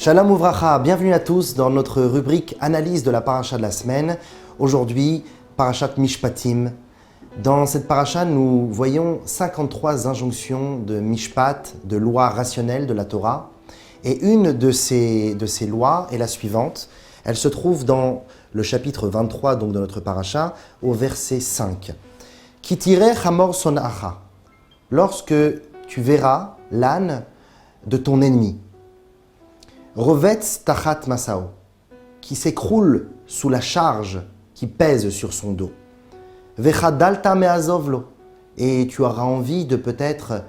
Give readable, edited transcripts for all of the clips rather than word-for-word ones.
Shalom Uvracha, bienvenue à tous dans notre rubrique analyse de la paracha de la semaine. Aujourd'hui, parachat Mishpatim. Dans cette paracha, nous voyons 53 injonctions de Mishpat, de lois rationnelles de la Torah. Et une de ces lois est la suivante. Elle se trouve dans le chapitre 23 donc de notre paracha, au verset 5. Ki tireh hamor sonacha. Lorsque tu verras l'âne de ton ennemi. Rovetz tachat masao, qui s'écroule sous la charge qui pèse sur son dos. Vechadalta meazovlo, et tu auras envie de peut-être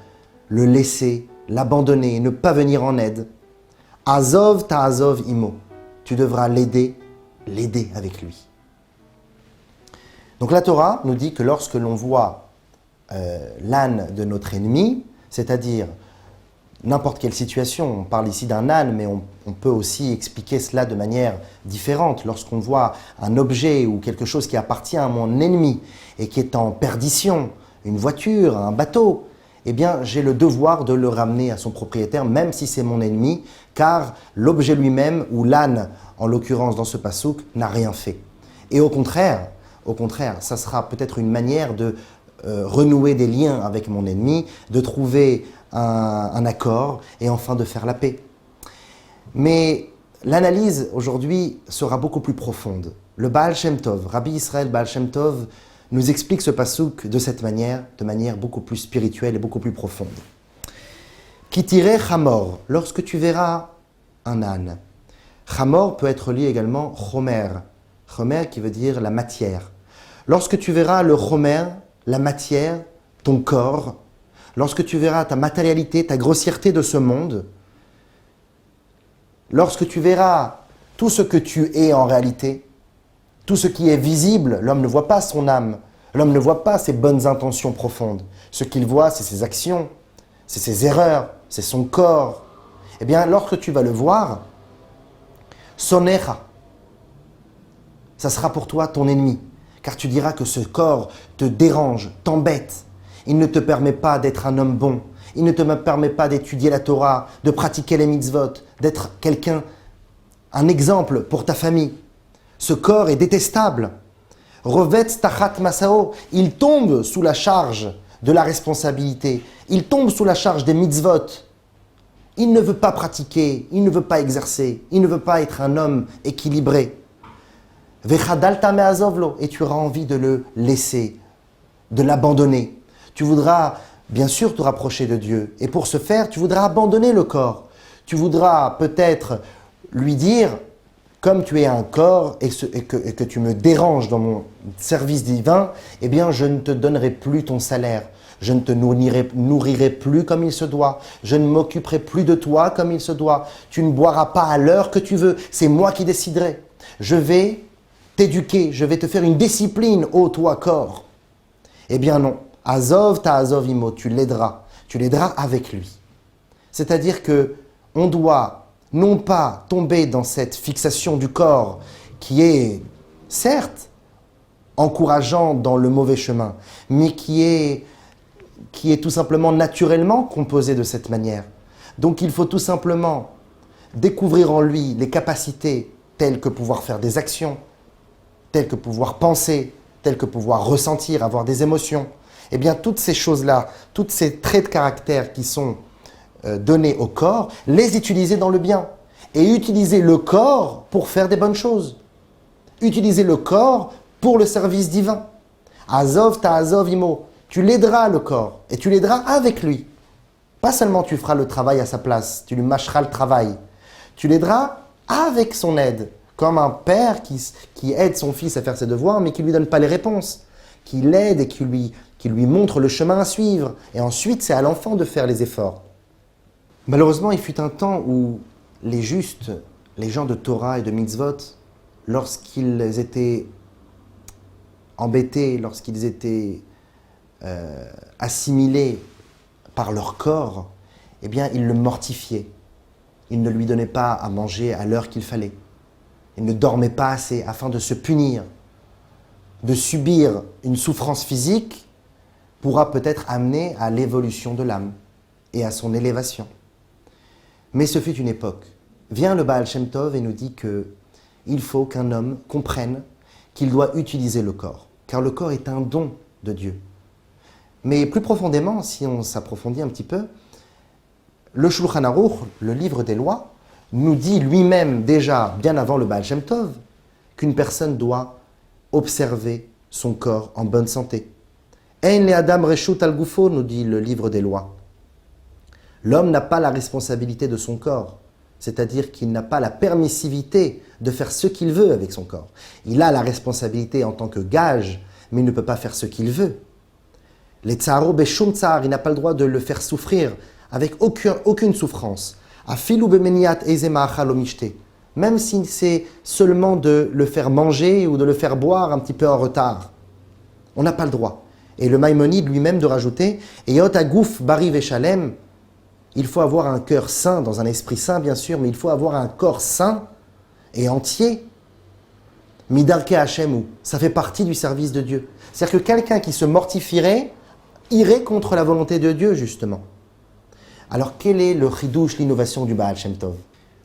le laisser, l'abandonner, ne pas venir en aide. Azov ta'azov imo, tu devras l'aider avec lui. Donc la Torah nous dit que lorsque l'on voit l'âne de notre ennemi, c'est-à-dire n'importe quelle situation, on parle ici d'un âne, mais on peut aussi expliquer cela de manière différente. Lorsqu'on voit un objet ou quelque chose qui appartient à mon ennemi et qui est en perdition, une voiture, un bateau, eh bien j'ai le devoir de le ramener à son propriétaire, même si c'est mon ennemi, car l'objet lui-même, ou l'âne en l'occurrence dans ce passouk, n'a rien fait. Et au contraire, ça sera peut-être une manière de renouer des liens avec mon ennemi, de trouver un accord et enfin de faire la paix. Mais l'analyse aujourd'hui sera beaucoup plus profonde. Le Baal Shem Tov, Rabbi Israël Baal Shem Tov, nous explique ce passouk de cette manière, de manière beaucoup plus spirituelle et beaucoup plus profonde. Ki tireh chamor, lorsque tu verras un âne. Chamor peut être lié également chomer. Chomer qui veut dire la matière. Lorsque tu verras le chomer, la matière, ton corps, lorsque tu verras ta matérialité, ta grossièreté de ce monde, lorsque tu verras tout ce que tu es en réalité, tout ce qui est visible, l'homme ne voit pas son âme, l'homme ne voit pas ses bonnes intentions profondes. Ce qu'il voit, c'est ses actions, c'est ses erreurs, c'est son corps. Eh bien, lorsque tu vas le voir, sonecha, ça sera pour toi ton ennemi, car tu diras que ce corps te dérange, t'embête. Il ne te permet pas d'être un homme bon. Il ne te permet pas d'étudier la Torah, de pratiquer les mitzvot, d'être quelqu'un, un exemple pour ta famille. Ce corps est détestable. Rovetz tachat masao, il tombe sous la charge de la responsabilité. Il tombe sous la charge des mitzvot. Il ne veut pas pratiquer, il ne veut pas exercer, il ne veut pas être un homme équilibré. Vechadalta meazovlo, et tu auras envie de le laisser, de l'abandonner. Tu voudras bien sûr te rapprocher de Dieu. Et pour ce faire, tu voudras abandonner le corps. Tu voudras peut-être lui dire, comme tu es un corps et que tu me déranges dans mon service divin, eh bien je ne te donnerai plus ton salaire. Je ne te nourrirai plus comme il se doit. Je ne m'occuperai plus de toi comme il se doit. Tu ne boiras pas à l'heure que tu veux. C'est moi qui déciderai. Je vais t'éduquer. Je vais te faire une discipline, ô toi corps. Eh bien non. Azov ta'azov imo, tu l'aideras avec lui. C'est-à-dire que on doit non pas tomber dans cette fixation du corps qui est certes encourageant dans le mauvais chemin, mais qui est tout simplement naturellement composé de cette manière. Donc il faut tout simplement découvrir en lui les capacités telles que pouvoir faire des actions, telles que pouvoir penser, telles que pouvoir ressentir, avoir des émotions. Eh bien, toutes ces choses-là, tous ces traits de caractère qui sont donnés au corps, les utiliser dans le bien. Et utiliser le corps pour faire des bonnes choses. Utiliser le corps pour le service divin. Azov ta'azov imo. Tu l'aideras le corps et tu l'aideras avec lui. Pas seulement tu feras le travail à sa place, tu lui mâcheras le travail. Tu l'aideras avec son aide. Comme un père qui aide son fils à faire ses devoirs, mais qui ne lui donne pas les réponses. Qui l'aide et qui lui montre le chemin à suivre. Et ensuite, c'est à l'enfant de faire les efforts. Malheureusement, il fut un temps où les justes, les gens de Torah et de mitzvot, lorsqu'ils étaient embêtés, lorsqu'ils étaient assimilés par leur corps, eh bien, ils le mortifiaient. Ils ne lui donnaient pas à manger à l'heure qu'il fallait. Ils ne dormaient pas assez afin de se punir. De subir une souffrance physique pourra peut-être amener à l'évolution de l'âme et à son élévation. Mais ce fut une époque. vient le Baal Shem Tov et nous dit qu'il faut qu'un homme comprenne qu'il doit utiliser le corps, car le corps est un don de Dieu. Mais plus profondément, si on s'approfondit un petit peu, le Shulchan Aruch, le livre des lois, nous dit lui-même déjà, bien avant le Baal Shem Tov, qu'une personne doit observer son corps en bonne santé. Ein le Adam reshut al gufo, nous dit le livre des lois. L'homme n'a pas la responsabilité de son corps, c'est-à-dire qu'il n'a pas la permissivité de faire ce qu'il veut avec son corps. Il a la responsabilité en tant que gage, mais il ne peut pas faire ce qu'il veut. Les tsaro beshum tsar, il n'a pas le droit de le faire souffrir avec aucune souffrance. Afilu bemeniat ezema achal omishte, même si c'est seulement de le faire manger ou de le faire boire un petit peu en retard. On n'a pas le droit. Et le Maïmonide lui-même de rajouter Eyot agouf bari veshalem, il faut avoir un cœur sain, dans un esprit sain bien sûr, mais il faut avoir un corps sain et entier. Midarke Hashemu, ça fait partie du service de Dieu. C'est-à-dire que quelqu'un qui se mortifierait irait contre la volonté de Dieu, justement. Alors, quel est le chidouche, l'innovation du Baal Shem Tov?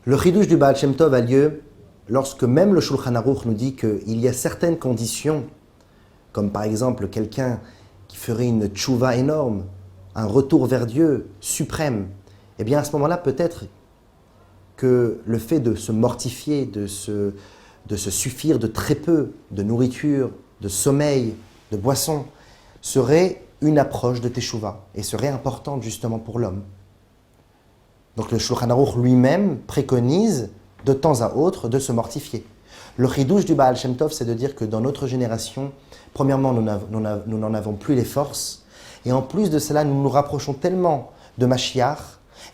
Le chidouche du Baal Shem Tov a lieu lorsque même le Shulchan Aruch nous dit qu'il y a certaines conditions, comme par exemple quelqu'un qui ferait une tchouva énorme, un retour vers Dieu suprême, eh bien à ce moment-là, peut-être que le fait de se mortifier, de se suffire de très peu de nourriture, de sommeil, de boisson, serait une approche de teshuva et serait importante justement pour l'homme. Donc le Shulchan Aruch lui-même préconise de temps à autre de se mortifier. Le chidouche du Baal Shem Tov, c'est de dire que dans notre génération, premièrement, nous n'en avons plus les forces, et en plus de cela, nous nous rapprochons tellement de Mashiach,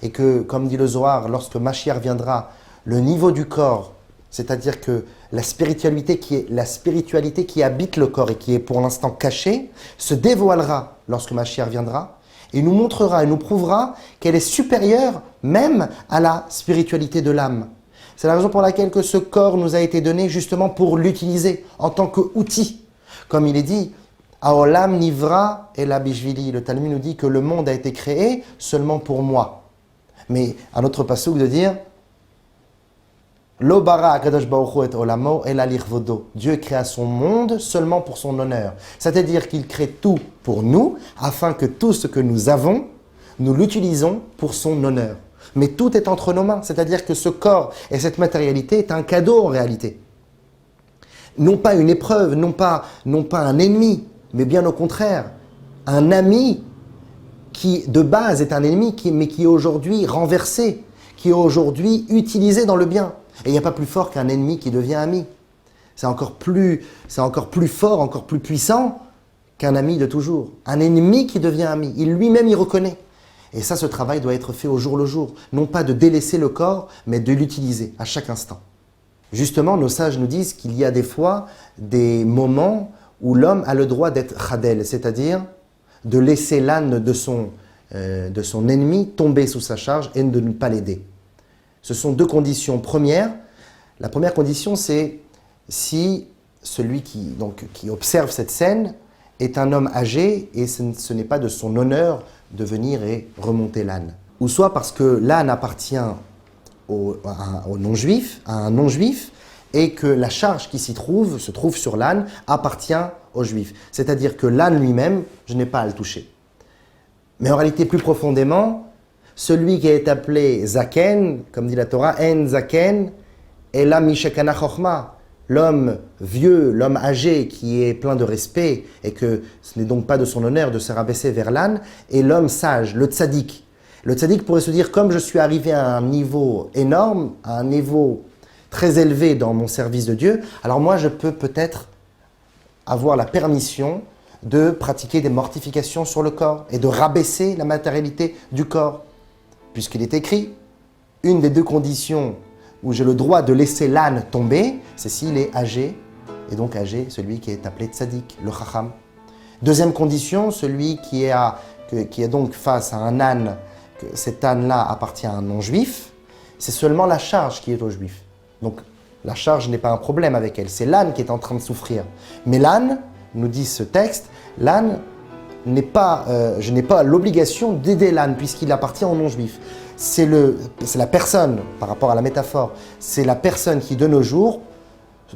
et que, comme dit le Zohar, lorsque Mashiach viendra, le niveau du corps, c'est-à-dire que la spiritualité qui habite le corps et qui est pour l'instant cachée, se dévoilera lorsque Mashiach viendra, et nous montrera et nous prouvera qu'elle est supérieure même à la spiritualité de l'âme. C'est la raison pour laquelle que ce corps nous a été donné justement pour l'utiliser en tant qu'outil. Comme il est dit, Aolam nivra et la bishvili. Le Talmud nous dit que le monde a été créé seulement pour moi. Mais un autre passouk de dire Lo bara akadosh baruch hu et olamo ela lichvodo. Dieu créa son monde seulement pour son honneur. C'est-à-dire qu'il crée tout pour nous, afin que tout ce que nous avons, nous l'utilisons pour son honneur. Mais tout est entre nos mains. C'est-à-dire que ce corps et cette matérialité est un cadeau en réalité. Non pas une épreuve, non pas un ennemi, mais bien au contraire, un ami qui de base est un ennemi, mais qui est aujourd'hui renversé, qui est aujourd'hui utilisé dans le bien. Et il n'y a pas plus fort qu'un ennemi qui devient ami. C'est encore plus fort, encore plus puissant qu'un ami de toujours. Un ennemi qui devient ami, il lui-même y reconnaît. Et ça, ce travail doit être fait au jour le jour. Non pas de délaisser le corps, mais de l'utiliser à chaque instant. Justement, nos sages nous disent qu'il y a des fois des moments où l'homme a le droit d'être chadel, c'est-à-dire de laisser l'âne de son ennemi tomber sous sa charge et de ne pas l'aider. Ce sont deux conditions. La première condition, c'est si celui qui observe cette scène est un homme âgé et ce n'est pas de son honneur de venir et remonter l'âne. Ou soit parce que l'âne appartient au non-juif, à un non-juif, et que la charge qui se trouve sur l'âne, appartient au juif. C'est-à-dire que l'âne lui-même, je n'ai pas à le toucher. Mais en réalité, plus profondément, celui qui est appelé Zaken, comme dit la Torah, En Zaken, et la Mishekana Chochma, l'homme vieux, l'homme âgé qui est plein de respect et que ce n'est donc pas de son honneur de se rabaisser vers l'âne, et l'homme sage, le tzaddik. Le tzaddik pourrait se dire, comme je suis arrivé à un niveau énorme, à un niveau très élevé dans mon service de Dieu, alors moi je peux peut-être avoir la permission de pratiquer des mortifications sur le corps et de rabaisser la matérialité du corps. Puisqu'il est écrit, une des deux conditions où j'ai le droit de laisser l'âne tomber, c'est s'il est âgé, et donc âgé, celui qui est appelé tzaddik, le chacham. Deuxième condition, celui qui est donc face à un âne, que cet âne-là appartient à un non-juif, c'est seulement la charge qui est au juif. Donc la charge n'est pas un problème avec elle, c'est l'âne qui est en train de souffrir. Mais l'âne, nous dit ce texte, l'âne je n'ai pas l'obligation d'aider l'âne puisqu'il appartient au non-juif. C'est la personne, par rapport à la métaphore, c'est la personne qui de nos jours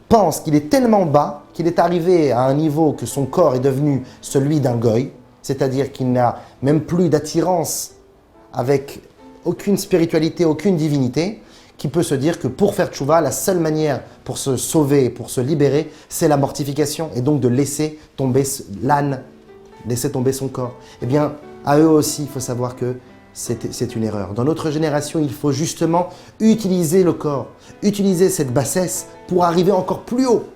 pense qu'il est tellement bas, qu'il est arrivé à un niveau que son corps est devenu celui d'un goy, c'est-à-dire qu'il n'a même plus d'attirance avec aucune spiritualité, aucune divinité, qui peut se dire que pour faire tchouva, la seule manière pour se sauver, pour se libérer, c'est la mortification et donc de laisser tomber l'âne, laisser tomber son corps. Eh bien, à eux aussi, il faut savoir que c'est une erreur. Dans notre génération, il faut justement utiliser le corps, utiliser cette bassesse pour arriver encore plus haut.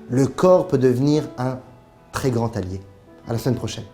Le corps peut devenir un très grand allié. À la semaine prochaine.